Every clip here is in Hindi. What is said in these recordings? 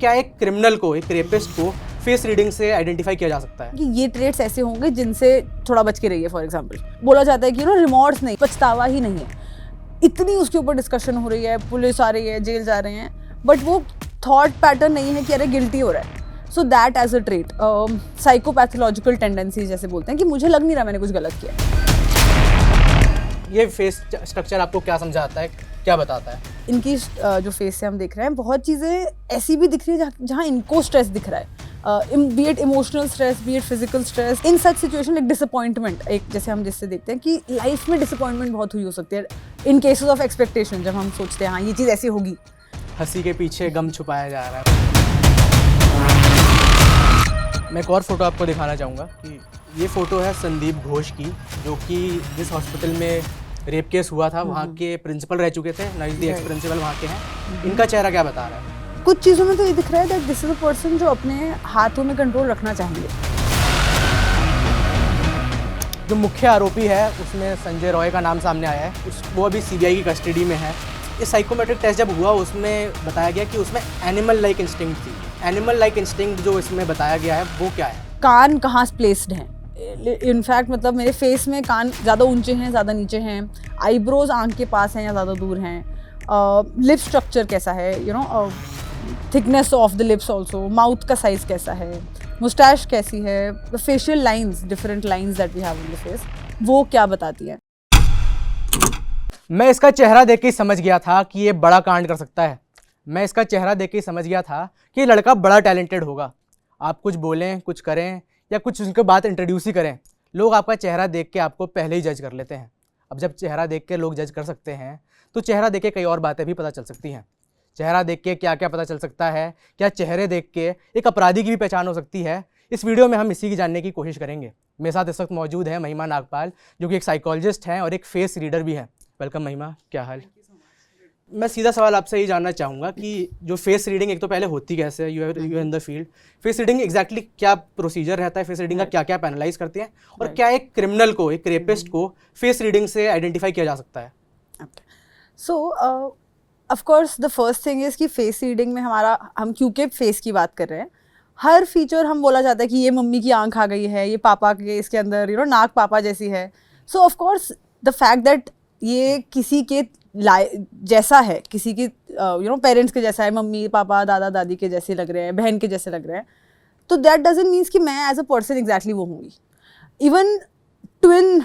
क्या एक क्रिमिनल को, एक रेपिस्ट को फेस रीडिंग से आइडेंटिफाई किया जा सकता है? कि ये ट्रेट्स ऐसे होंगे जिनसे थोड़ा बच के रहिए। फॉर एग्जांपल बोला जाता है कि रिमॉर्स नहीं, पछतावा ही नहीं है। इतनी उसके ऊपर डिस्कशन हो रही है, पुलिस आ रही है, जेल जा रहे हैं, बट वो थॉट पैटर्न नहीं है कि अरे गिल्टी हो रहा है। So that as a trait, psychopathological tendencies जैसे बोलते हैं कि मुझे लग नहीं रहा मैंने कुछ गलत किया। ये फेस स्ट्रक्चर आपको क्या समझाता है, क्या बताता है? इनकी जो फेस से हम देख रहे हैं, बहुत चीज़ें ऐसी भी दिख रही है जहाँ इनको स्ट्रेस दिख रहा है, B it emotional stress, B it physical stress. In such situation एक डिसअपॉइंटमेंट, एक जैसे हम जिससे देखते हैं कि लाइफ में डिसअपॉइंटमेंट बहुत हुई हो सकती है इन केसेस ऑफ एक्सपेक्टेशन, जब हम सोचते हैं हाँ ये चीज़ ऐसी होगी। हंसी के पीछे गम छुपाया जा रहा है। मैं एक और फोटो आपको दिखाना चाहूँगा कि ये फ़ोटो है संदीप घोष की, जो कि जिस हॉस्पिटल में रेप केस हुआ था वहाँ के प्रिंसिपल रह चुके थे, नाइज दी एक्स प्रिंसिपल वहाँ के हैं। इनका चेहरा क्या बता रहा है? कुछ चीज़ों में तो ये दिख रहा है that this is a person जो अपने हाथों में कंट्रोल रखना चाहेंगे। जो मुख्य आरोपी है उसमें संजय रॉय का नाम सामने आया है, वो अभी सीबीआई की कस्टडी में है। ये साइकोमेट्रिक टेस्ट जब हुआ उसमें बताया गया कि उसमें एनिमल लाइक इंस्टिंक्ट थी। एनिमल लाइक इंस्टिंक्ट जो इसमें बताया गया है वो क्या है? कान कहाँ प्लेस्ड हैं, इनफैक्ट मतलब मेरे फेस में कान ज़्यादा ऊंचे हैं, ज़्यादा नीचे हैं, आईब्रोज आंख के पास हैं या ज़्यादा दूर हैं, लिप स्ट्रक्चर कैसा है, thickness of the lips also, mouth का साइज़ कैसा है, मुस्टैश कैसी है, the facial lines, different lines that we have in the face, वो क्या बताती है? मैं इसका चेहरा देख के समझ गया था कि ये बड़ा कांड कर सकता है। मैं इसका चेहरा देख के समझ गया था कि ये लड़का बड़ा टैलेंटेड होगा। आप कुछ बोलें, कुछ करें या कुछ उनके बात इंट्रोड्यूस ही करें, लोग आपका चेहरा देख के आपको पहले ही जज कर लेते हैं। अब जब चेहरा देख के लोग जज कर सकते हैं तो चेहरा देख के कई और बातें भी पता चल सकती हैं। चेहरा देख के क्या क्या पता चल सकता है, क्या चेहरे देख के एक अपराधी की भी पहचान हो सकती है? इस वीडियो में हम इसी की जानने की कोशिश करेंगे। मेरे साथ इस वक्त मौजूद है महिमा नागपाल, जो कि एक साइकोलॉजिस्ट हैं और एक फेस रीडर भी हैं। वेलकम महिमा, क्या हाल? मैं सीधा सवाल आपसे ये जानना चाहूँगा कि जो फेस रीडिंग एक तो पहले होती कैसे है, you in the field, face reading exactly क्या प्रोसीजर रहता है, फेस रीडिंग का क्या क्या पैनलाइज करते हैं, और क्या एक क्रिमिनल को, एक रेपिस्ट को फेस रीडिंग से आइडेंटिफाई किया जा सकता है? सो of course the first thing is कि फेस रीडिंग में हम क्योंकि फेस की बात कर रहे हैं, हर फीचर हम बोला जाता है कि ये मम्मी की आंख आ गई है, ये पापा के इसके अंदर नाक पापा जैसी है। सो of course the fact that ये किसी के जैसा है, किसी की पेरेंट्स के जैसा है, मम्मी पापा दादा दादी के जैसे लग रहे हैं, बहन के जैसे लग रहे हैं, तो दैट डजंट मीन्स कि मैं एज अ पर्सन एग्जैक्टली वो होंगी। इवन ट्विन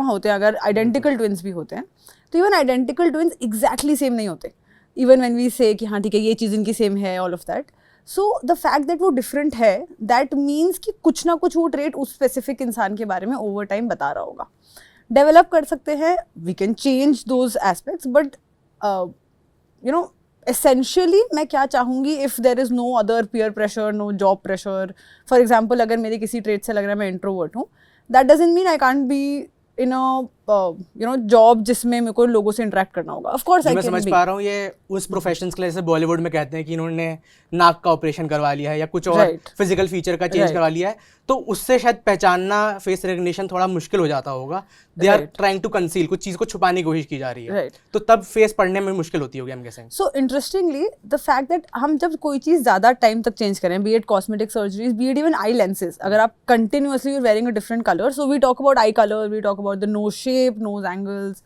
होते हैं, अगर आइडेंटिकल ट्विन्स भी होते हैं, तो even identical twins exactly same नहीं होते। इवन व्हेन वी से कि हाँ ठीक है ये चीज़ इनकी सेम है, all of that. So the fact that वो डिफरेंट है, दैट मीन्स कि कुछ ना कुछ वो ट्रेट उस स्पेसिफिक इंसान के बारे में ओवर टाइम बता रहा होगा। डेवलप कर सकते हैं, we can change those aspects, but essentially मैं क्या चाहूँगी, if there is no other peer pressure, no job pressure, for example अगर मेरे किसी ट्रेट से लग रहा है मैं इंट्रोवर्ट हूँ, that doesn't mean I can't be in a job जिसमें मेरे को लोगों से इंटरेक्ट करना होगा। ऑफ कोर्स मैं समझ पा रहा हूँ, ये उस प्रोफेशंस के लिए जैसे बॉलीवुड में कहते हैं कि इन्होंने नाक का ऑपरेशन करवा लिया है या कुछ और फिजिकल फीचर का चेंज करवा लिया है, तो उससे शायद पहचानना, फेस रिकग्निशन थोड़ा मुश्किल हो जाता होगा। They are trying to conceal, कुछ चीज़ को छुपाने की कोशिश की जा रही है, तो तब फेस पढ़ने में मुश्किल होती होगी, हम कैसे? So interestingly the fact that हम जब कोई चीज़ ज़्यादा टाइम तक चेंज करें, be it cosmetic surgeries, be it even eye lenses, अगर आप continuously you're wearing a different colour, so we talk about eye colour, we talk about the nose shape, nose angles,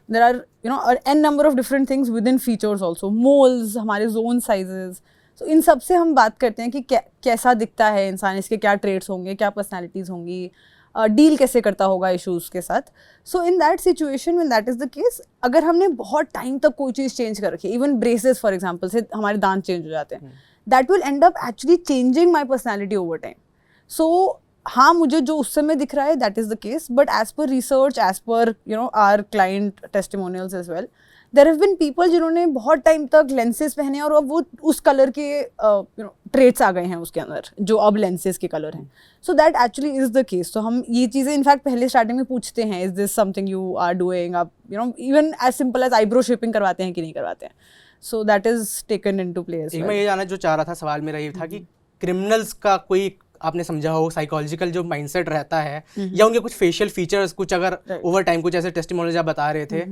there are n number of different things within features also, moles, हमारे zone sizes, so इन सब से हम बात करते हैं कि कैसा दिखता है इंसान, इसके क्या traits होंगे, क्या personalities होंगी, डील कैसे करता होगा इश्यूज़ के साथ। So in that situation when that is the case, अगर हमने बहुत टाइम तक कोई चीज़ चेंज कर रखी है, इवन ब्रेसेस फॉर एग्जाम्पल से हमारे दांत चेंज हो जाते हैं, that will end up actually changing my personality over time. So हाँ, मुझे जो उस समय दिख रहा है that is the case, but as per research, as per our client testimonials as well, there have been people जिन्होंने बहुत टाइम तक लेंसेज पहने और अब वो उस कलर के ट्रेट्स आ गए हैं उसके अंदर जो अब लेंसेज के कलर हैं। So that actually is the case. तो हम ये चीज़ें इनफैक्ट पहले स्टार्टिंग में पूछते हैं, is this something you are doing, आप even as simple as eyebrow shaping करवाते हैं कि नहीं करवाते हैं। So that is taken into play. मैं ये जानना जो चाह रहा था, सवाल मेरा ये था कि क्रिमिनल्स का कोई आपने समझा हो साइकोलॉजिकल जो माइंडसेट रहता है या उनके कुछ फेशियल फीचर्स कुछ अगर ओवर टाइम कुछ ऐसे टेस्टिमोनियल्स आप बता रहे थे,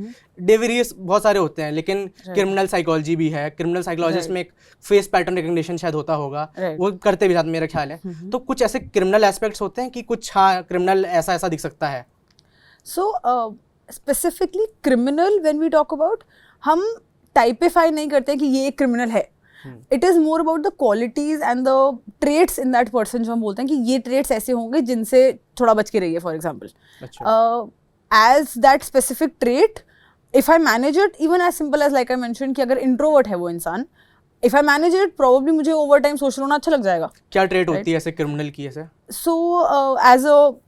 डेविरियस बहुत सारे होते हैं, लेकिन क्रिमिनल साइकोलॉजी भी है, क्रिमिनल साइकोलॉजिस्ट में एक फेस पैटर्न रिकग्निशन शायद होता होगा, वो करते भी साथ मेरा ख्याल है। तो कुछ ऐसे क्रिमिनल एस्पेक्ट्स होते हैं कि कुछ हाँ क्रिमिनल ऐसा ऐसा दिख सकता है। So specifically criminal when we talk about, हम टाइपिफाई नहीं करते कि ये एक क्रिमिनल है। It is more about the qualities and the traits in that person, जो हम बोलते हैं कि ये ट्रेट्स ऐसे होंगे जिनसे थोड़ा बच के रहिए। For example, as that specific trait, if I manage it, even as simple as like I mention कि अगर इंट्रोवर्ट है वो इंसान, if I manage it probably मुझे ओवर टाइम सोशल होना अच्छा लग जाएगा। क्या ट्रेट होती है ऐसे क्रिमिनल की ऐसे? So, as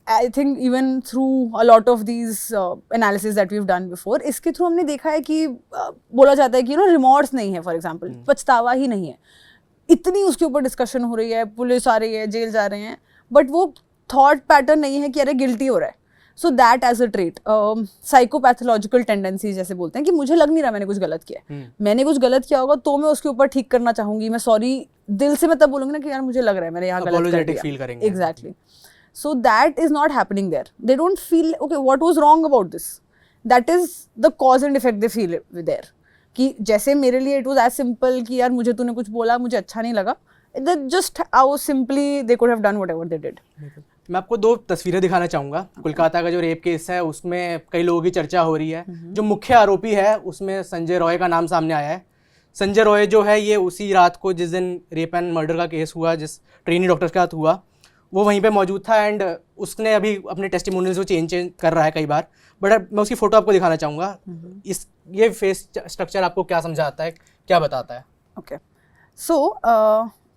I think even through a lot of these analysis that we've done before, इसके थ्रू हमने देखा है कि बोला जाता है कि रिमॉर्स नहीं है, फॉर एग्जांपल पछतावा ही नहीं है। इतनी उसके ऊपर डिस्कशन हो रही है, पुलिस आ रही है, जेल जा रहे हैं, बट वो थॉट पैटर्न नहीं है कि अरे गिल्टी हो रहा है। So that as a trait, psychopathological tendencies जैसे बोलते हैं कि मुझे लग नहीं रहा मैंने कुछ गलत किया है, मैंने कुछ गलत किया होगा तो मैं उसके ऊपर ठीक करना चाहूंगी, मैं सॉरी दिल से मैं तब बोलूंगी ना कि यार मुझे लग रहा है मैंने यहाँ गलत कर दिया। फील करेंगे। Exactly. So that is not happening there. They don't feel okay what was wrong about this, that is the cause and effect they feel there. कि जैसे मेरे लिए इट वाज एज सिंपल कि यार मुझे तूने कुछ बोला, मुझे अच्छा नहीं लगा, just how simply they could have done whatever they did. मैं आपको दो तस्वीरें दिखाना चाहूँगा। कोलकाता का जो रेप केस है उसमें कई लोगों की चर्चा हो रही है। जो मुख्य आरोपी है उसमें संजय रॉय का नाम सामने आया है। संजय रॉय जो है ये उसी रात को जिस दिन रेप एंड मर्डर का केस हुआ, जिस ट्रेनी डॉक्टर के साथ हुआ, वो वहीं पे मौजूद था। एंड उसने अभी अपने टेस्टिमोनियल्स को चेंज कर रहा है कई बार, बट मैं उसकी फ़ोटो आपको दिखाना चाहूँगा। ये फेस स्ट्रक्चर आपको क्या समझाता है, क्या बताता है? Okay, so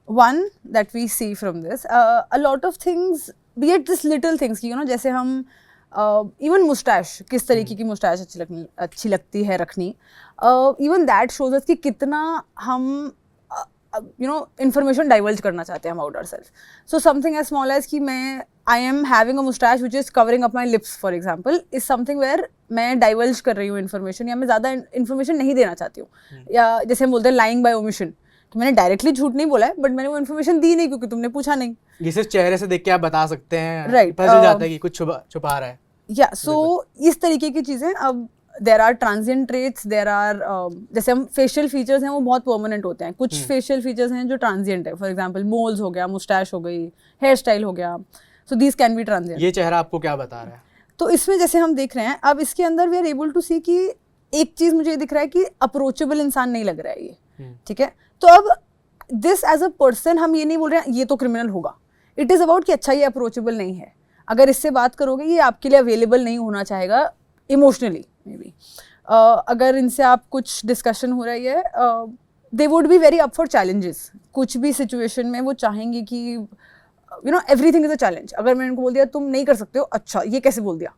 one that we see from this, a lot of things, be it this little things कि जैसे हम even मुस्टैश, किस तरीके की मुस्टैश अच्छी लगती है रखनी, even that shows us कि कितना हम information divulge करना चाहते हैं about ourselves. So something as small as कि मैं I am having a mustache which is covering up my lips, for example, is something where मैं divulge कर रही हूँ information, या मैं ज़्यादा information नहीं देना चाहती हूँ, या जैसे हम बोलते हैं lying by omission, कि मैंने डायरेक्टली झूठ नहीं बोला है बट मैंने वो इन्फॉर्मेशन दी नहीं क्योंकि तुमने पूछा नहीं। ये सिर्फ चेहरे से देख के आप बता सकते हैं, राइट, पता चल जाता है कि कुछ छुपा रहा है। या सो इस तरीके की चीज़ें। अब there are transient traits, there are जैसे हम फेशियल फीचर्स हैं वो बहुत परमानेंट होते हैं, कुछ फेशियल फीचर्स हैं जो ट्रांजिएंट है। फॉर एग्जांपल मोल्स हो गया, मुस्टैश हो गई, हेयर स्टाइल हो गया, so these can be transient. ये चेहरा आपको क्या बता रहा है? तो इसमें जैसे हम देख रहे हैं, अब इसके अंदर वी आर एबल टू सी कि एक चीज़ मुझे दिख रहा है कि अप्रोचेबल इंसान नहीं लग रहा है ये, ठीक है। तो अब दिस एज अ पर्सन हम ये नहीं बोल रहे हैं ये तो क्रिमिनल होगा, इट इज़ अबाउट कि अच्छा ये अप्रोचेबल नहीं है, अगर इससे बात करोगे ये आपके लिए अवेलेबल नहीं होना चाहेगा इमोशनली मे बी, अगर इनसे आप कुछ डिस्कशन हो रही है, they would be very up for challenges. कुछ भी सिचुएशन में वो चाहेंगे कि एवरीथिंग इज अ चैलेंज। अगर मैंने उनको बोल दिया तुम नहीं कर सकते हो, अच्छा ये कैसे बोल दिया,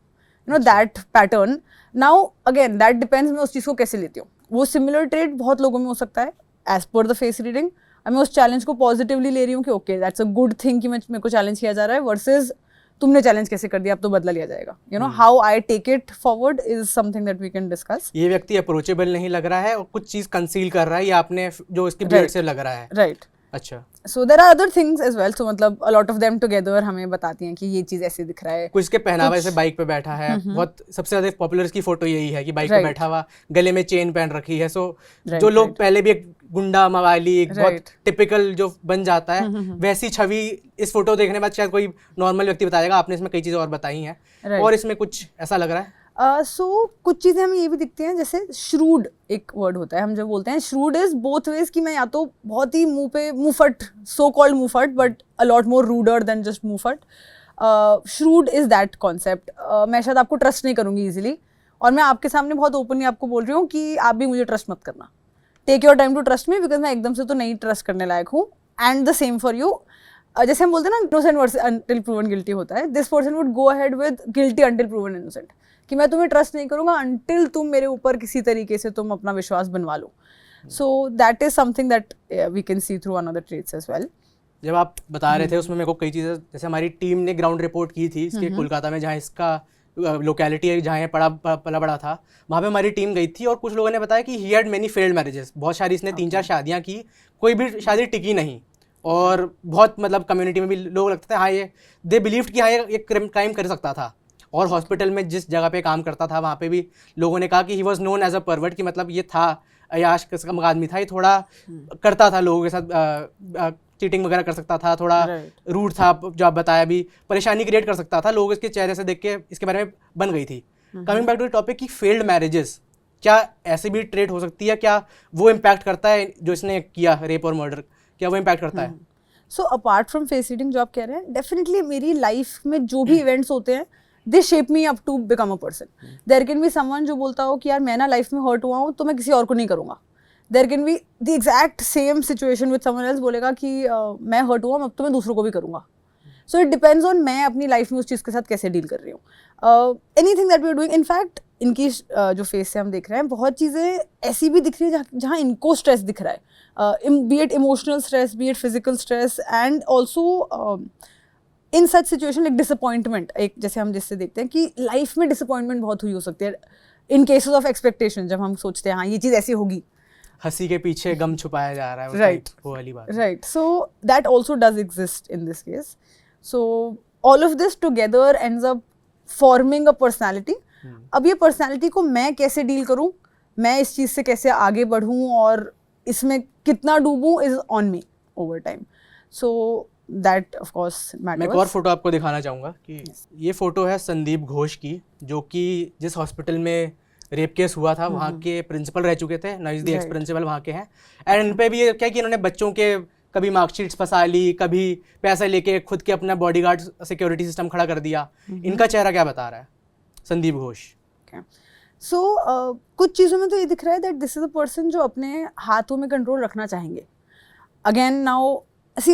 that pattern. Now again that depends मैं उस चीज़ को कैसे लेती हूँ। वो सिमिलर ट्रेट बहुत लोगों में हो सकता है as per the face reading, मैं उस चैलेंज को पॉजिटिवली ले रही हूँ कि okay that's a good thing कि मेरे को चैलेंज किया जा रहा है, वर्सेस तुमने चैलेंज कैसे कर दिया, अब तो बदला लिया जाएगा। How I take it forward is something that we can discuss. ये व्यक्ति अप्रोचेबल नहीं लग रहा है और कुछ चीज कंसील कर रहा है, या आपने जो इसके बियर्ड से लग रहा है। राइट। अच्छा, so there are other things as well, so मतलब a lot of them together हमें बताती हैं कि ये चीज ऐसे दिख रहा है। कुछ के पहनावे से बाइक पे बैठा है, बहुत सबसे ज्यादा पॉपुलर की फोटो यही है कि बाइक पे बैठा हुआ, गले में चेन पहन रखी है। सो जो लोग पहले भी एक गुंडा मवाली, एक बहुत टिपिकल जो बन जाता है, वैसी छवि इस फोटो देखने के बाद शायद कोई नॉर्मल व्यक्ति बताएगा। आपने इसमें कई चीजें और बताई हैं, और इसमें कुछ ऐसा लग रहा है। सो कुछ चीज़ें हमें ये भी दिखती हैं, जैसे श्रूड एक वर्ड होता है, हम जब बोलते हैं श्रूड इज बोथ वेज, कि मैं या तो बहुत ही मुंह पे मुंहफट, सो कॉल्ड मुंहफट, but a lot more ruder than just मुंहफट। Shrewd is that concept. मैं शायद आपको ट्रस्ट नहीं करूँगी ईजिली, और मैं आपके सामने बहुत ओपनली आपको बोल रही हूँ कि आप भी मुझे ट्रस्ट मत करना, take your time to trust me, because मैं एकदम से तो नहीं ट्रस्ट करने लायक हूँ। And the same for you. जैसे हम बोलते हैं ना innocent versus until proven guilty होता है, this person would go ahead with guilty until proven innocent, कि मैं तुम्हें ट्रस्ट नहीं करूँगा अनटिल तुम मेरे ऊपर किसी तरीके से तुम अपना विश्वास बनवा लो। So that is something that we can see through another traits as well. जब आप बता रहे थे उसमें मेरे को कई चीज़ें, जैसे हमारी टीम ने ग्राउंड रिपोर्ट की थी इसके कोलकाता में, जहाँ इसका लोकेलिटी है, जहाँ पला बड़ा था, वहाँ पे हमारी टीम गई थी, और कुछ लोगों ने बताया कि he had many failed marriages, बहुत सारी इसने 3-4 शादियाँ की, कोई भी शादी टिकी नहीं, और बहुत मतलब कम्युनिटी में भी लोग लगते थे हाँ ये दे बिलीव्ड कि हाँ ये क्राइम कर सकता था। और हॉस्पिटल में जिस जगह पे काम करता था वहाँ पे भी लोगों ने कहा कि he was known as a pervert, कि मतलब ये था अयाश किस्म का आदमी था, ये थोड़ा करता था लोगों के साथ, चीटिंग वगैरह कर सकता था, थोड़ा रूड था, जो आप बताया भी, परेशानी क्रिएट कर सकता था। लोग इसके चेहरे से देख के इसके बारे में बन गई थी। Coming back to the topic कि फेल्ड मैरिजेस, क्या ऐसे भी ट्रेट हो सकती है? क्या वो इम्पैक्ट करता है जो इसने किया रेप और मर्डर, क्या वो इम्पैक्ट करता है? So apart from face reading जो आप कह रहे हैं, डेफिनेटली मेरी लाइफ में जो भी इवेंट्स होते हैं they shape me up to become a person. There can be someone जो बोलता हो कि यार मैं ना लाइफ में हर्ट हुआ हूँ तो मैं किसी और को नहीं करूँगा। There can be the exact same situation with someone else, बोलेगा कि मैं हर्ट हुआ अब तो मैं दूसरों को भी करूँगा। सो इट डिपेंड्स ऑन मैं अपनी लाइफ में उस चीज़ के साथ कैसे डील कर रही हूँ। Anything that we are doing, in fact इनकी जो फेस से हम देख रहे हैं बहुत चीज़ें ऐसी भी दिख रही है जहाँ इनको स्ट्रेस दिख रहा है, B it emotional stress, B it physical stress, and also in such situation like disappointment. एक जैसे हम जिससे देखते हैं कि लाइफ में डिसअपॉइंटमेंट बहुत हुई हो सकती है इन केसेस ऑफ एक्सपेक्टेशन, जब हम सोचते हैं हाँ ये चीज़ ऐसी होगी, हंसी के पीछे गम छुपाया जा रहा है, राइट, वो वाली बात। Right, so that also does exist in this case. So all of this together ends up forming a personality. अब ये पर्सनैलिटी को मैं कैसे डील करूँ, मैं इस चीज़ से कैसे आगे बढ़ूँ और इसमें कितना डूबूँ is on me over time. So that of course matters. मैं एक और फोटो आपको दिखाना चाहूँगा कि ये फोटो है संदीप घोष की, जो कि जिस हॉस्पिटल में रेप केस हुआ था वहाँ के प्रिंसिपल रह चुके थे, नईज दी एक्स प्रिंसिपल वहाँ के हैं। एंड इन पे भी ये क्या कि इन्होंने बच्चों के कभी मार्कशीट्स फंसा ली, कभी पैसे लेके खुद के अपना बॉडीगार्ड सिक्योरिटी सिस्टम खड़ा कर दिया। इनका चेहरा क्या बता रहा है संदीप घोष? सो कुछ चीज़ों में तो ये दिख रहा है that this is a person जो अपने हाथों में कंट्रोल रखना चाहेंगे। Again now see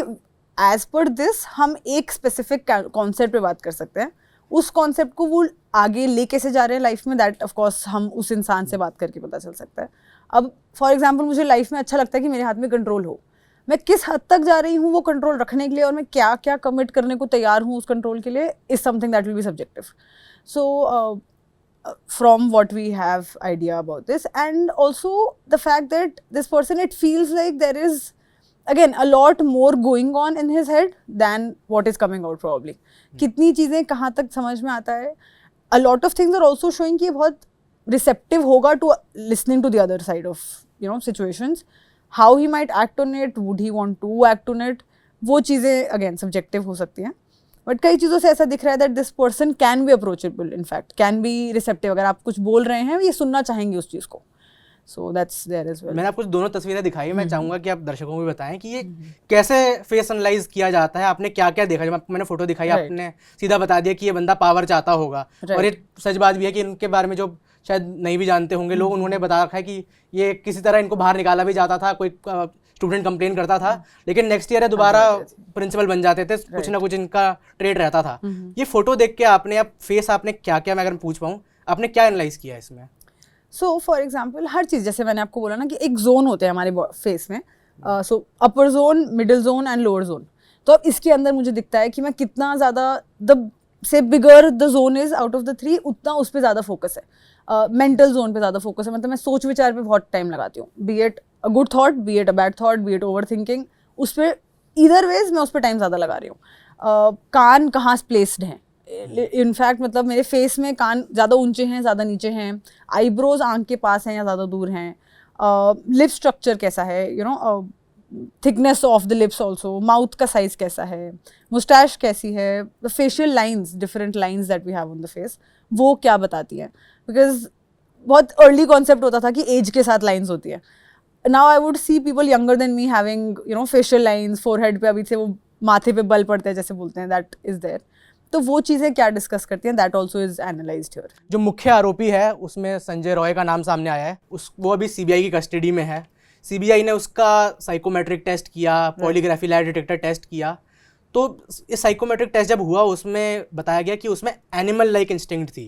as per this हम एक स्पेसिफिक कॉन्सेप्ट पे बात कर सकते हैं, उस कॉन्सेप्ट को वो आगे ले कैसे जा रहे हैं लाइफ में, दैट ऑफ कोर्स हम उस इंसान से बात करके पता चल सकता है। अब फॉर एग्जांपल मुझे लाइफ में अच्छा लगता है कि मेरे हाथ में कंट्रोल हो, मैं किस हद तक जा रही हूँ वो कंट्रोल रखने के लिए और मैं क्या क्या कमिट करने को तैयार हूँ उस कंट्रोल के लिए, is something that will be subjective. So from what we have idea about this, and also the fact that this person, it feels like there is again a lot more going on in his head than what is coming out probably. कितनी चीज़ें कहाँ तक समझ में आता है। a lot of things are also showing कि ये बहुत receptive होगा to listening to the other side of situations. how he might act on it, would he want to act on it, वो चीज़ें again subjective हो सकती हैं। बट कई चीज़ों से ऐसा दिख रहा है that this person can be approachable, in fact can be receptive. अगर आप कुछ बोल रहे हैं ये सुनना चाहेंगे उस चीज़ को। So that's there as well. मैंने आपको दोनों तस्वीरें दिखाई, मैं चाहूँगा कि आप दर्शकों को भी बताएं कि ये कैसे फेस एनालाइज किया जाता है। आपने क्या क्या देखा? जब आपको मैंने फोटो दिखाई आपने सीधा बता दिया कि ये बंदा पावर चाहता होगा, और ये सच बात भी है कि इनके बारे में जो शायद नहीं भी जानते होंगे लोग, उन्होंने बता रखा है कि ये किसी तरह इनको बाहर निकाला भी जाता था, कोई स्टूडेंट कंप्लेन करता था लेकिन नेक्स्ट ईयर दोबारा प्रिंसिपल बन जाते थे, कुछ ना कुछ इनका ट्रेड रहता था। ये फोटो देख के आपने अब फेस आपने क्या क्या, मैं अगर पूछ पाऊँ, आपने क्या एनालाइज किया इसमें? सो फॉर एग्जाम्पल हर चीज़, जैसे मैंने आपको बोला ना कि एक जोन होते हैं हमारे फेस में, so upper zone, middle zone and lower zone. तो अब इसके अंदर मुझे दिखता है कि मैं कितना ज़्यादा द से bigger the zone is out of the 3 उतना उस पर ज़्यादा फोकस है। मेंटल जोन पे ज़्यादा फोकस है, मतलब मैं सोच विचार पे बहुत टाइम लगाती हूँ, be it a good thought, be it a bad thought, be it overthinking, उस पर ईदर वेज मैं उस पर टाइम ज़्यादा लगा रही हूँ। कान कहाँ प्लेस्ड हैं, इनफैक्ट मतलब मेरे फेस में कान ज़्यादा ऊंचे हैं, ज़्यादा नीचे हैं, आईब्रोज आंख के पास हैं या ज़्यादा दूर हैं, लिप स्ट्रक्चर कैसा है, thickness of the lips also, mouth का साइज कैसा है, मुस्टैश कैसी है, the facial lines, different lines that we have on the face, वो क्या बताती हैं। बिकॉज बहुत अर्ली कॉन्सेप्ट होता था कि एज के साथ लाइन्स होती है। Now I would see people younger than me having facial lines, forehead पे अभी से वो माथे पे बल पड़ते हैं जैसे बोलते हैं, दैट इज देयर। तो वो चीज़ें क्या डिस्कस करती हैं, that also is analysed here. जो मुख्य आरोपी है उसमें संजय रॉय का नाम सामने आया है, वो अभी सीबीआई की कस्टडी में है। सीबीआई ने उसका साइकोमेट्रिक टेस्ट किया, पॉलीग्राफी लाई डिटेक्टर टेस्ट किया। तो इस साइकोमेट्रिक टेस्ट जब हुआ उसमें बताया गया कि उसमें एनिमल लाइक इंस्टिंक्ट थी।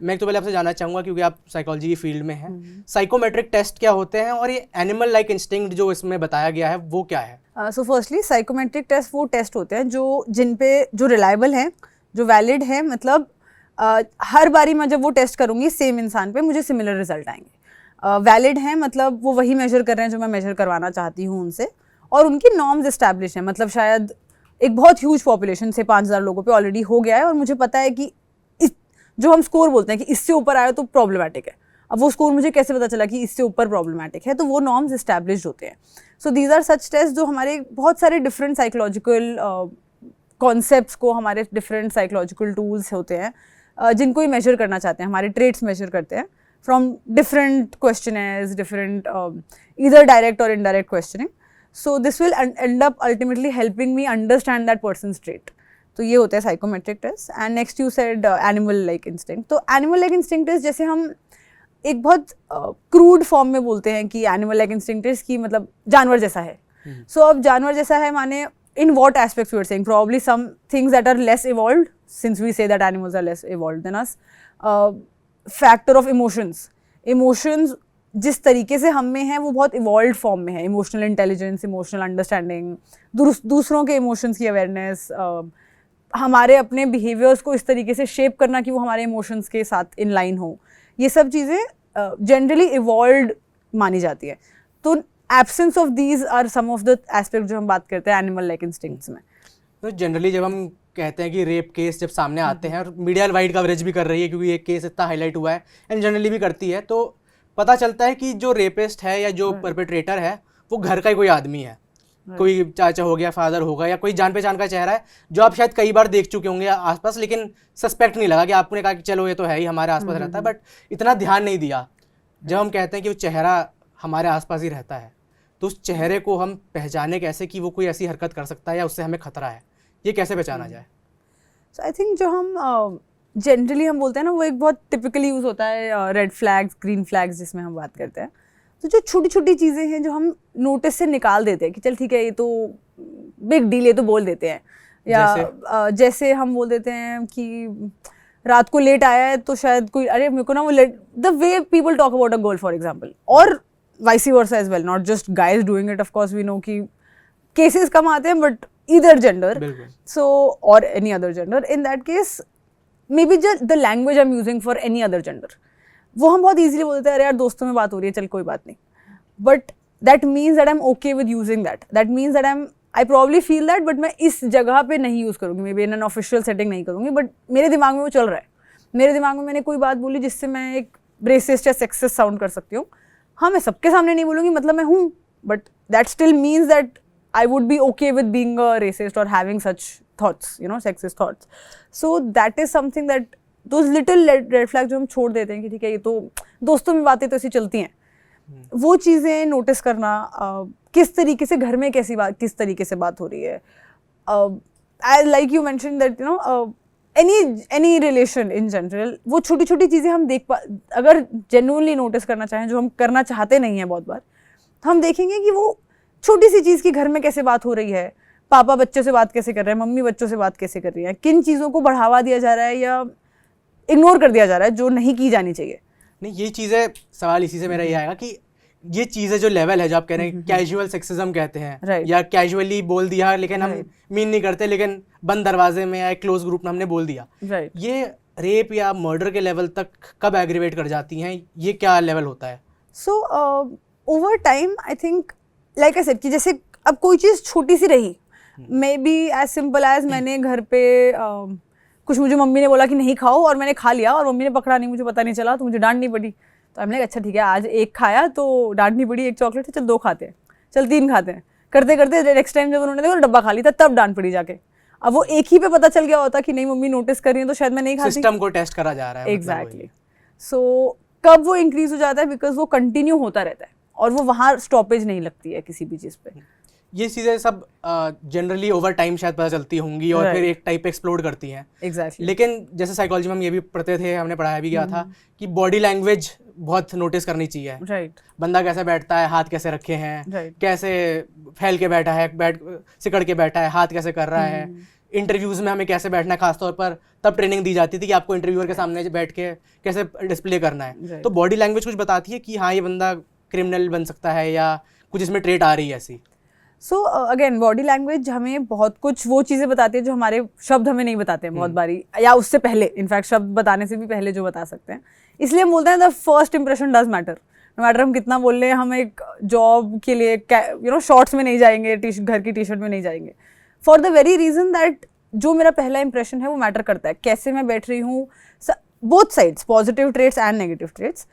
मैं तो पहले आपसे जानना चाहूँगा, क्योंकि आप साइकोलॉजी की फील्ड में हैं, साइकोमेट्रिक टेस्ट क्या होते हैं और ये एनिमल लाइक इंस्टिंक्ट जो इसमें बताया गया है वो क्या है? सो फर्स्टली साइकोमेट्रिक टेस्ट वो टेस्ट होते हैं जिन पे जो रिलायबल हैं, जो वैलिड है, मतलब हर बारी मैं जब वो टेस्ट करूँगी सेम इंसान पे मुझे सिमिलर रिजल्ट आएंगे। वैलिड हैं मतलब वो वही मेजर कर रहे हैं जो मैं मेजर करवाना चाहती हूँ उनसे, और उनकी नॉर्म्स इस्टेब्लिश हैं, मतलब शायद एक बहुत ह्यूज पॉपुलेशन से 5,000 लोगों पे ऑलरेडी हो गया है और मुझे पता है कि जो हम स्कोर बोलते हैं कि इससे ऊपर आया तो प्रॉब्लमेटिक है। अब वो स्कोर मुझे कैसे पता चला कि इससे ऊपर प्रॉब्लमेटिक है, तो वो नॉर्म्स इस्टेब्लिश्ड होते हैं। So these are such test जो हमारे बहुत सारे डिफरेंट साइकोलॉजिकल कॉन्सेप्ट्स को, हमारे डिफरेंट साइकोलॉजिकल टूल्स होते हैं जिनको ही मेजर करना चाहते हैं, हमारे ट्रेट्स मेजर करते हैं from different questioners, different either direct और indirect questioning. So this will end up ultimately helping me understand that person's trait. तो ये होता है psychometric test. And next you said animal like instinct. तो एनिमल लाइक इंस्टिंक्ट टेस्ट जैसे हम एक बहुत क्रूड फॉर्म में बोलते हैं कि एनिमल लाइक इंस्टिंक्ट टेस्ट की मतलब जानवर जैसा है। सो अब जानवर जैसा है माने in what aspects we are saying? Probably some things that are less evolved, since we say that animals are less evolved than us. Factor of emotions. Emotions जिस तरीके से हम में है वो बहुत इवॉल्व फॉर्म में है। इमोशनल इंटेलिजेंस, इमोशनल अंडरस्टैंडिंग, दूसरों के इमोशंस की अवेयरनेस, हमारे अपने बिहेवियर्स को इस तरीके से शेप करना कि वो हमारे इमोशंस के साथ इन लाइन हो, ये सब चीज़ें जनरली इवॉल्व्ड मानी जाती है। तो absence of these are some of the aspect जो हम बात करते हैं एनिमल लाइक इंस्टिंक्ट्स में। तो जनरली जब हम कहते हैं कि रेप केस जब सामने आते हैं और मीडिया वाइड कवरेज भी कर रही है क्योंकि ये केस इतना हाईलाइट हुआ है एंड जनरली भी करती है, तो पता चलता है कि जो रेपिस्ट है या जो परपेट्रेटर है वो घर का ही कोई आदमी है, कोई चाचा हो गया, फादर होगा, या कोई जान पहचान का चेहरा है जो आप शायद कई बार देख चुके होंगे आसपास, लेकिन सस्पेक्ट नहीं लगा कि आपने कहा कि चलो ये तो है ही हमारे आसपास रहता है, बट इतना ध्यान नहीं दिया। जब हम कहते हैं कि वो चेहरा हमारे आसपास ही रहता है तो उस चेहरे को हम पहचाने कैसे कि वो कोई ऐसी हरकत कर सकता है या उससे हमें खतरा है, ये कैसे पहचाना जाए? सो आई थिंक जो हम जनरली हम बोलते हैं ना वो एक बहुत टिपिकली यूज़ होता है रेड फ्लैग्स, ग्रीन फ्लैग्स जिसमें हम बात करते हैं। तो जो छोटी छोटी चीज़ें हैं जो हम नोटिस से निकाल देते हैं कि चल ठीक है ये तो बिग डील, ये तो बोल देते हैं, या जैसे हम बोल देते हैं कि रात को लेट आया है तो शायद कोई, अरे मेरे को ना वो let, the way people talk about a girl for example, और vice versa as well, not just guys doing it. Of course we know कि cases कम आते हैं but either gender, so or any other gender, in that case maybe just the language I'm using for any other gender, वो हम बहुत easily बोल देते हैं, अरे यार दोस्तों में बात हो रही है, चल कोई बात नहीं, but that means that I'm okay with using that, that means that I probably feel that, but मैं इस जगह पे नहीं यूज़ करूँगी, maybe in an official setting नहीं करूँगी, but मेरे दिमाग में वो चल रहा है, मेरे दिमाग में मैंने कोई बात बोली जिससे मैं एक racist या sexist साउंड कर सकती हूँ। हाँ मैं सबके सामने नहीं बोलूँगी, मतलब मैं हूँ, but that still means that I would be okay with being a racist और having such thoughts, you know, sexist thoughts. So that is something that those little red flag जो हम छोड़ देते हैं कि ठीक है ये तो दोस्तों में बातें तो ऐसी चलती हैं, वो चीज़ें नोटिस करना, किस तरीके से घर में किस तरीके से बात हो रही है, like you mention that you know any relation in general, वो छोटी छोटी चीज़ें हम अगर जेन्युइनली नोटिस करना चाहें, जो हम करना चाहते नहीं हैं बहुत बार, तो हम देखेंगे कि वो छोटी सी चीज़ की घर में कैसे बात हो रही है, पापा बच्चों से बात कैसे कर रहे हैं, मम्मी बच्चों से बात कैसे कर रही है, किन चीज़ों को बढ़ावा दिया जा रहा है या इग्नोर कर दिया जा रहा है जो नहीं की जानी चाहिए। नहीं, ये चीज़ें, सवाल इसी से मेरा ये आएगा कि ये चीज़ें जो लेवल है जो आप कह रहे हैं कैजुअल सेक्सिज्म कहते हैं, या कैजुअली बोल दिया लेकिन हम मीन नहीं करते, लेकिन बंद दरवाजे में या एक क्लोज ग्रुप में हमने बोल दिया, ये रेप या मर्डर के लेवल तक कब एग्रीवेट कर जाती हैं, ये क्या लेवल होता है? So over time I think like I said कि जैसे अब कोई चीज़ छोटी सी रही, maybe as simple as मैंने घर पे कुछ मुझे मम्मी ने बोला कि नहीं खाओ और मैंने खा लिया और मम्मी ने पकड़ा नहीं, मुझे पता नहीं चला तो मुझे डांटनी पड़ी, तो हमने अच्छा ठीक है आज एक खाया तो डांटनी पड़ी, एक चॉकलेट है चल 2 खाते हैं, चल 3 खाते हैं, करते करते नेक्स्ट टाइम जब उन्होंने देखा डब्बा खा लिया तब डांट पड़ी जाके। अब वो एक ही पे पता चल गया होता कि नहीं मम्मी नोटिस कर रही है तो शायद मैं नहीं खाती, सिस्टम को टेस्ट करा जा रहा है। एग्जैक्टली। सो कब वो इंक्रीज हो जाता है, बिकॉज वो कंटिन्यू होता रहता है और वो वहाँ स्टॉपेज नहीं लगती है किसी भी चीज़ पे। ये चीज़ें सब जनरली ओवर टाइम शायद पता चलती होंगी और फिर एक टाइप पे एक्सप्लोड करती हैं। एग्जैक्टली। लेकिन जैसे साइकोलॉजी में हम ये भी पढ़ते थे, हमने पढ़ाया भी गया था कि बॉडी लैंग्वेज बहुत नोटिस करनी चाहिए। राइट। बंदा कैसे बैठता है, हाथ कैसे रखे हैं, कैसे फैल के बैठा है, सिकड़ के बैठा है, हाथ कैसे कर रहा है, इंटरव्यूज़ में हमें कैसे बैठना है, खासतौर पर तब ट्रेनिंग दी जाती थी कि आपको इंटरव्यूअर के सामने बैठ के कैसे डिस्प्ले करना है। तो बॉडी लैंग्वेज कुछ बताती है कि हाँ ये बंदा क्रिमिनल बन सकता है या कुछ इसमें ट्रेट आ रही है ऐसी। सो अगेन बॉडी लैंग्वेज हमें बहुत कुछ वो चीज़ें बताती है जो हमारे शब्द हमें नहीं बताते हैं बहुत बारी, या उससे पहले, इनफैक्ट शब्द बताने से भी पहले जो बता सकते हैं। इसलिए हम बोलते हैं the first impression does matter. No matter हम कितना बोल रहे हैं, हम एक जॉब के लिए शॉर्ट्स में नहीं जाएंगे, घर की टी शर्ट में नहीं जाएंगे, for the very reason that जो मेरा पहला इंप्रेशन है वो मैटर करता है, कैसे मैं बैठ रही हूँ, both sides, positive traits and negative traits.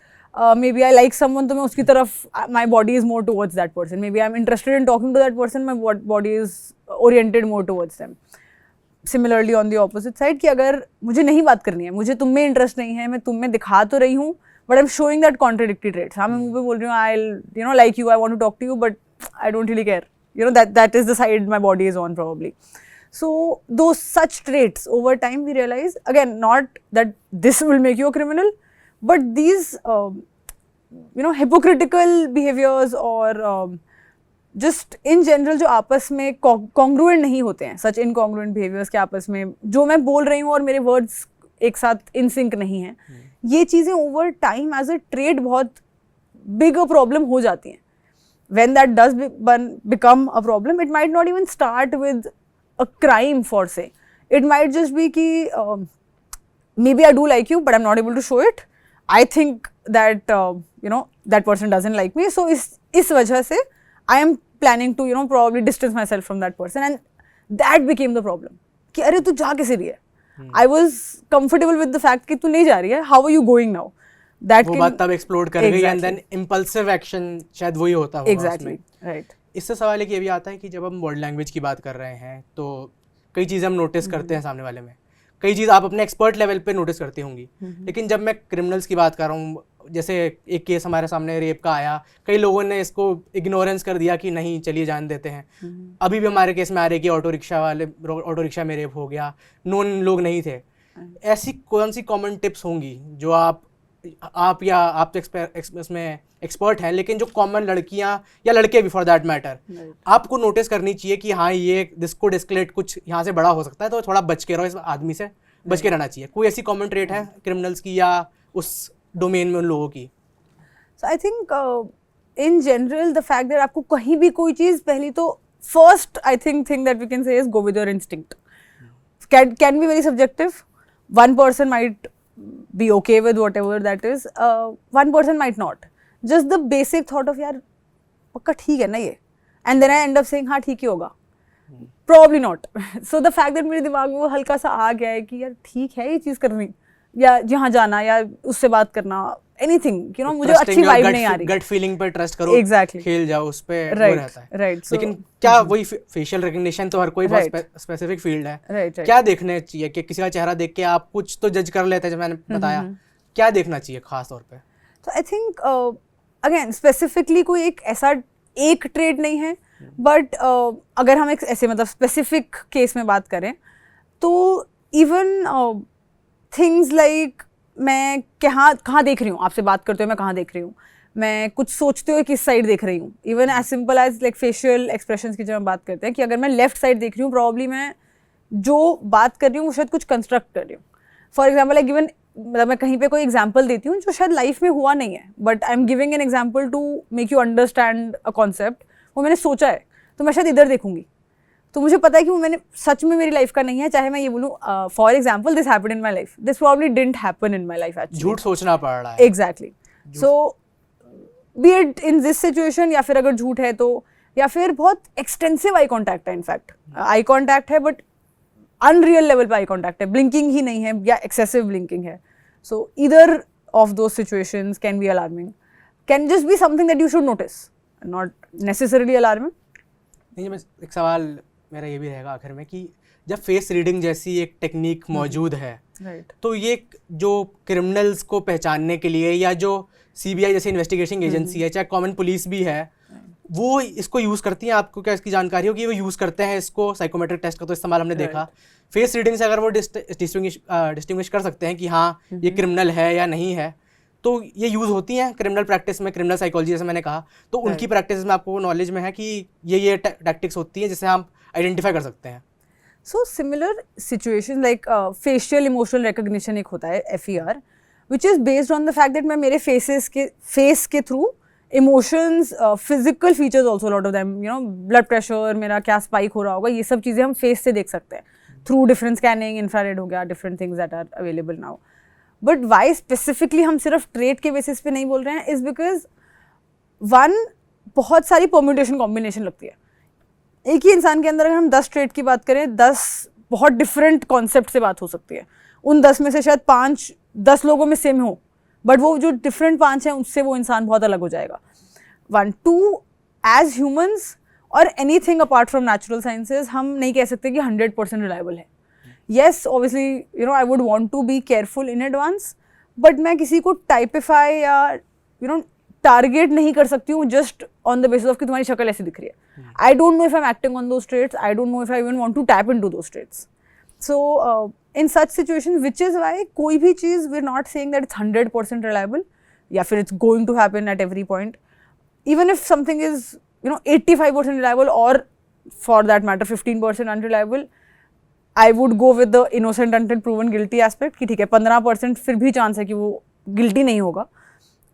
Maybe I like someone, तो मैं उसकी तरफ, my body is more towards that person. Maybe I am interested in talking to that person, my body is oriented more towards them. Similarly on the opposite side, कि अगर मुझे नहीं बात करनी है, मुझे तुम में इंटरेस्ट नहीं है, मैं तुम में दिखा तो रही हूँ but I am showing that contradictory traits. हाँ, मैं मुंह पे बोल रही हूँ I like you, I want to talk to you, but I don't really care, that is the side my body is on probably. So those such traits over time we realize, again, not that this will make you a criminal, but these hypocritical behaviors or just in general जो आपस में congruent नहीं होते हैं, such incongruent behaviors के आपस में जो मैं बोल रही हूँ और मेरे words एक साथ in sync नहीं हैं, ये चीज़ें over time as a trait बहुत big a problem हो जाती हैं. When that does become a problem, it might not even start with a crime for say. It might just be ki maybe I do like you, but I'm not able to show it. I think that that person doesn't like me, so is वजह से I am planning to probably distance myself from that person, and that became the problem. कि अरे तू जा कैसे रही है? I was comfortable with the fact कि तू नहीं जा रही है. How are you going now? वो बात तब एक्सप्लोर कर गई एंड देन इम्पल्सिव एक्शन शायद वही होता होगा. Exactly, right. इससे सवाल एक ये भी आता है कि जब हम बॉडी लैंग्वेज की बात कर रहे हैं तो कई चीज़ें हम नोटिस करते हैं सामने वाले में, कई चीज़ आप अपने एक्सपर्ट लेवल पे नोटिस करती होंगी, लेकिन जब मैं क्रिमिनल्स की बात कर रहा हूँ, जैसे एक केस हमारे सामने रेप का आया, कई लोगों ने इसको इग्नोरेंस कर दिया कि नहीं चलिए जान देते हैं. अभी भी हमारे केस में आ रही है कि ऑटो रिक्शा में रेप हो गया, नोन लोग नहीं थे. ऐसी कौन सी कॉमन टिप्स होंगी जो आप या आप तो इसमें एक्सपर्ट हैं, लेकिन जो कॉमन लड़कियां या लड़के भी फॉर दैट मैटर आपको नोटिस करनी चाहिए कि हाँ ये दिसको डिस्क्लेट कुछ यहाँ से बड़ा हो सकता है, तो थोड़ा बच के रहो, इस आदमी से बच के रहना चाहिए. कोई ऐसी कॉमन ट्रेट है क्रिमिनल्स की या उस डोमेन में उन लोगों की? So I think in general the fact that आपको कहीं भी कोई चीज़, पहली तो first I think that we can say is go with your instinct. Can be very subjective. One person might be okay with whatever that is, one person might not. Just the basic thought of यार पक्का ठीक है ना ये, and then I end up saying हाँ ठीक ही होगा, probably not. So the fact that मेरे दिमाग में वो हल्का सा आ गया है कि यार ठीक है ये चीज़ करनी, या जहाँ जाना या उससे बात करना, एनीथिंग मुझे अच्छी वाइब नहीं आ रही. गट फीलिंग पे ट्रस्ट करो, एग्जैक्टली, खेल जाओ उस पे, वो रहता है. राइट. लेकिन क्या वही फेशियल रिकग्निशन तो हर कोई स्पेसिफिक फील्ड है. क्या देखना चाहिए कि किसी का चेहरा देख के आप कुछ तो जज कर लेते हैं, जब मैंने बताया, क्या देखना चाहिए खास तौर पे? तो आई थिंक अगेन स्पेसिफिकली कोई एक ऐसा एक ट्रेड नहीं है, बट अगर हम एक ऐसे मतलब स्पेसिफिक केस में बात करें तो इवन थिंग्स लाइक मैं कहाँ देख रही हूँ, आपसे बात करते हुए मैं कहाँ देख रही हूँ, मैं कुछ सोचते हुए किस साइड देख रही हूँ. Even as simple as like facial expressions की जब हम बात करते हैं कि अगर मैं लेफ्ट साइड देख रही हूँ, प्रॉब्ली मैं जो बात कर रही हूँ वो शायद कुछ कंस्ट्रक्ट कर रही हूँ. फॉर एग्जाम्पल लाइक गिवन, मतलब मैं कहीं पे कोई एग्जाम्पल देती हूँ जो शायद लाइफ में हुआ नहीं है, but I am giving an example to make you understand a concept. वो मैंने सोचा है तो मैं शायद इधर देखूंगी, तो मुझे पता है कि वो मैंने सच में मेरी लाइफ का नहीं है. चाहे मैं ये बोलूँ for example this happened in my life, this probably didn't happen in my life actually. झूठ सोचना पड़ रहा है. Exactly. So B it in this situation, या फिर अगर झूठ है तो, या फिर बहुत एक्सटेंसिव आई कॉन्टैक्ट है. इनफैक्ट आई कॉन्टैक्ट है बट अनरियल लेवल पे आई कॉन्टैक्ट है, ब्लिंकिंग ही नहीं है या एक्सेसिव ब्लिंकिंग है. सो either of those situations can be alarming, can just be something that you should notice, not necessarily alarming. नहीं, मैं एक सवाल मेरा ये भी रहेगा आखिर में कि जब फेस रीडिंग जैसी एक टेक्निक मौजूद है, तो ये जो क्रिमिनल्स को पहचानने के लिए, या जो सीबीआई जैसी इन्वेस्टिगेशन एजेंसी है, चाहे कॉमन पुलिस भी है, वो इसको यूज़ करती हैं? आपको क्या इसकी जानकारी हो कि वो यूज़ करते हैं इसको? साइकोमेट्रिक टेस्ट का तो इस्तेमाल हमने देखा. फेस रीडिंग से अगर वो डिस्टिंग्विश कर सकते हैं कि हाँ ये क्रिमिनल है या नहीं है, तो ये यूज़ होती हैं क्रिमिनल प्रैक्टिस में, क्रिमिनल साइकोलॉजी जैसे मैंने कहा, तो उनकी प्रैक्टिस में आपको नॉलेज में है कि ये टैक्टिक्स होती हैं जिससे हम आइडेंटिफाई कर सकते हैं? So similar situation like facial emotional recognition एक होता है FER, which is based on the fact that मैं मेरे फेस के through emotions, physical features also, lot of them, blood pressure मेरा क्या स्पाइक हो रहा होगा, ये सब चीज़ें हम फेस से देख सकते हैं थ्रू डिफरेंट स्कैनिंग, इंफ्रारेड हो गया, different things that are available now. But why specifically हम सिर्फ ट्रेट के बेसिस पे नहीं बोल रहे हैं, इज़ बिकॉज वन, बहुत सारी परम्यूटेशन कॉम्बिनेशन लगती है एक ही इंसान के अंदर। अगर हम 10 ट्रेट की बात करें, 10 बहुत डिफरेंट कॉन्सेप्ट से बात हो सकती है। उन 10 में से शायद 5 10 लोगों में सेम हो, बट वो जो डिफरेंट 5 हैं उससे वो इंसान बहुत अलग हो जाएगा। 1 2, एज ह्यूमंस और anything apart from natural sciences, हम नहीं कह सकते कि 100% रिलायबल है। Yes, obviously you know I would want to be careful in advance, but मैं किसी को टाइपिफाई या यू नो टारगेट नहीं कर सकती हूँ just on the basis of कि तुम्हारी शक्ल ऐसी दिख रही है। I don't know if I am acting on those traits, I don't know if I even want to tap into those traits. So in such situation, which is why कोई भी चीज़ we are not saying that it's 100% reliable या फिर it's going to happen at every point. Even if something is 85% reliable or for that matter 15% unreliable, I would go with the innocent until proven guilty aspect कि ठीक है 15% फिर भी चांस है कि वो guilty नहीं होगा,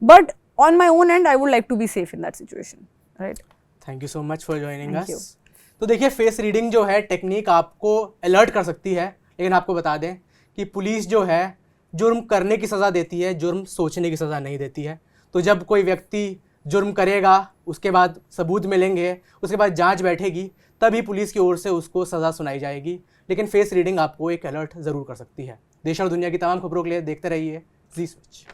but on my own end I would like to be safe in that situation, right? Thank you so much for joining Thank you. अस। तो देखिए, फेस रीडिंग जो है टेक्निक आपको अलर्ट कर सकती है, लेकिन आपको बता दें कि पुलिस जो है जुर्म करने की सज़ा देती है, जुर्म सोचने की सज़ा नहीं देती है। तो जब कोई व्यक्ति जुर्म करेगा, उसके बाद सबूत मिलेंगे, उसके बाद जांच बैठेगी, तभी पुलिस की ओर से उसको सज़ा सुनाई जाएगी। लेकिन फेस रीडिंग आपको एक अलर्ट ज़रूर कर सकती है। देश और दुनिया की तमाम खबरों के लिए देखते रहिए जी स्विच।